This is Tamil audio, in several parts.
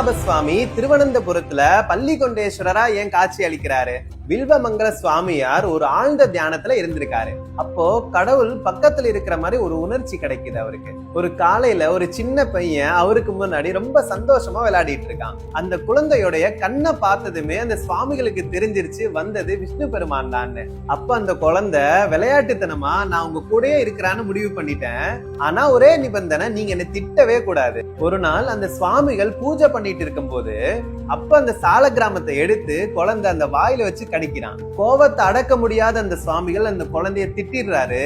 பத்மநாப சுவாமி திருவனந்தபுரத்துல பள்ளிகொண்டேஸ்வரரா ஏன் காட்சி அளிக்கிறாரு? வில்வமங்கல சுவாமியார் ஒரு ஆழ்ந்த தியானத்துல இருந்திருக்காரு. அப்போ கடவுள் பக்கத்துல இருக்கிற மாதிரி ஒரு உணர்ச்சி கிடைக்குது அவருக்கு. ஒரு காலையில ஒரு சின்ன பையன் அவருக்கு முன்னாடி ரொம்ப சந்தோஷமா விளையாடிட்டு இருக்கான். அந்த குழந்தையோடைய கண்ணை பார்த்ததுமே அந்த சுவாமிகளுக்கு தெரிஞ்சிருச்சு வந்தது விஷ்ணு பெருமான் தான். அப்ப அந்த குழந்தை விளையாட்டுத்தனமா நான் உங்க கூடயே இருக்கிறான்னு முடிவு பண்ணிட்டேன், ஆனா ஒரே நிபந்தனை, நீங்க என்ன திட்டவே கூடாது. ஒரு நாள் அந்த சுவாமிகள் பூஜை பண்ணிட்டு இருக்கும் போது அப்ப அந்த சால கிராமத்தை எடுத்து குழந்தை அந்த வாயில வச்சு கடிக்கிறான். கோபத்தை அடக்க முடியாத அந்த சுவாமிகள் அந்த குழந்தைய திட்டிடுறாரு.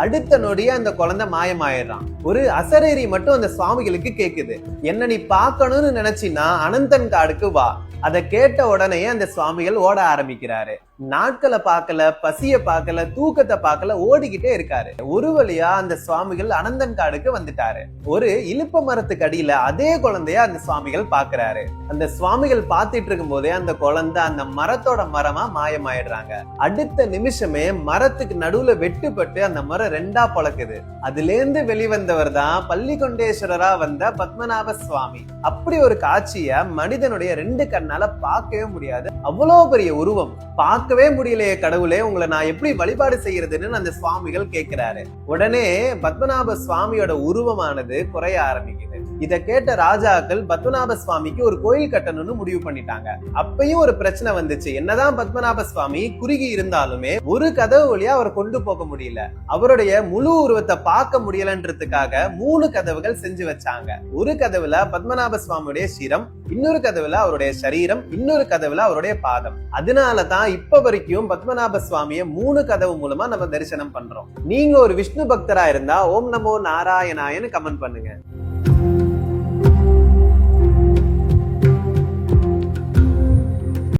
அடுத்த நொடியே அந்த குழந்தை மாயமாயிடுறான். ஒரு அசரேரி மட்டும் அந்த சுவாமிகளுக்கு கேக்குது, என்ன நீ பாக்கணும்னு நினைச்சினா அனந்தன் காடுக்கு வா. அதை கேட்ட உடனே அந்த சுவாமிகள் ஓட ஆரம்பிக்கிறாரு. நாட்களை பார்க்கல, பசிய பார்க்கல, தூக்கத்தை பார்க்கல, ஓடிக்கிட்டே இருக்காரு. ஒரு வழியா அந்த சுவாமிகள் அனந்தன் காடுக்கு வந்துட்டாரு. ஒரு இலுப்ப மரத்துக்கு அடியில அதே குழந்தைய அந்த சுவாமிகள் பாக்குறாரு. அந்த சுவாமிகள் பார்த்துட்டு இருக்கும் போதே அந்த குழந்தை அந்த மரத்தோட மரமா மாயமாயிடுறாங்க. அடுத்த நிமிஷமே மரத்துக்கு நடுவுல வெட்டுப்பட்டு அந்த மரம் ரெண்டா பொளக்குது. அதுல இருந்து வெளிவந்தவர் தான் பள்ளிகொண்டேஸ்வரரா வந்த பத்மநாப சுவாமி. அப்படி ஒரு காட்சிய மனிதனுடைய 2 கண்ணால பார்க்கவே முடியாது. அவ்வளவு பெரிய உருவம், பார்க்கவே முடியலையே கடவுளே, உங்களை நான் எப்படி வழிபாடு செய்யறதுன்னு அந்த சுவாமிகள் கேட்கிறாரு. உடனே பத்மநாப சுவாமியோட உருவமானது குறைய ஆரம்பிக்குது. இத கேட்ட ராஜாக்கள் பத்மநாப சுவாமிக்கு ஒரு கோயில் கட்டணும்னு முடிவு பண்ணிட்டாங்க. அப்பயும் ஒரு பிரச்சனை வந்துச்சு. என்னதான் பத்மநாப சுவாமி குறுகி இருந்தாலுமே ஒரு கதவு வழியா அவர் கொண்டு போக முடியல. அவருடைய முழு உருவத்தை பார்க்க முடியலன்றதுக்காக 3 கதவுகள் செஞ்சு வச்சாங்க. ஒரு கதவுல பத்மநாப சுவாமியுடைய சிரம், இன்னொரு கதவுல அவருடைய சரீரம், இன்னொரு கதவுல அவருடைய பாதம். அதனாலதான் இப்ப வரைக்கும் பத்மநாப சுவாமிய 3 கதவு மூலமா நம்ம தரிசனம் பண்றோம். நீங்க ஒரு விஷ்ணு பக்தரா இருந்தா ஓம் நமோ நாராயணாயன்னு கமெண்ட் பண்ணுங்க.